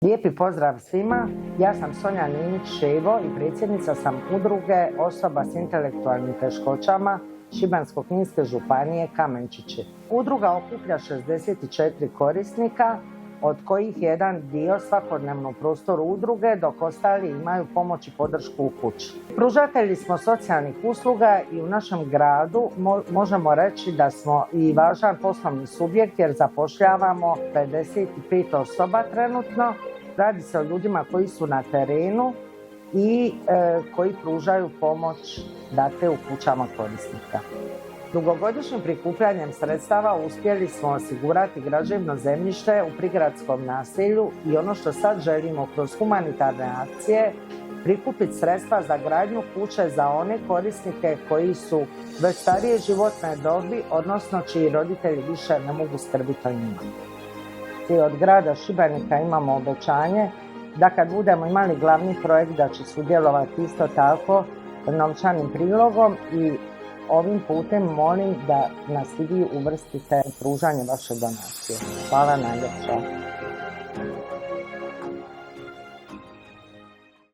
Lijepi pozdrav svima, ja sam Sonja Ninić-Ševo i predsjednica sam udruge osoba s intelektualnim teškoćama Šibensko-kninske županije Kamenčići. Udruga okuplja 64 korisnika, od kojih jedan dio svakodnevno u prostoru udruge, dok ostali imaju pomoć i podršku u kući. Pružatelji smo socijalnih usluga i u našem gradu možemo reći da smo i važan poslovni subjekt jer zapošljavamo 55 osoba trenutno. Radi se o ljudima koji su na terenu i koji pružaju pomoć u kućama korisnika. Dugogodišnjim prikupljanjem sredstava uspjeli smo osigurati građevno zemljište u prigradskom naselju i ono što sad želimo kroz humanitarne akcije prikupiti sredstva za gradnju kuće za one korisnike koji su već starije životne dobi, odnosno čiji roditelji više ne mogu skrbiti o njima. I od grada Šibenika imamo obećanje da kad budemo imali glavni projekt da će sudjelovati isto tako novčanim prilogom i ovim putem molim da nas i vi uvrstite pružanje vaše donacije. Hvala najljepša.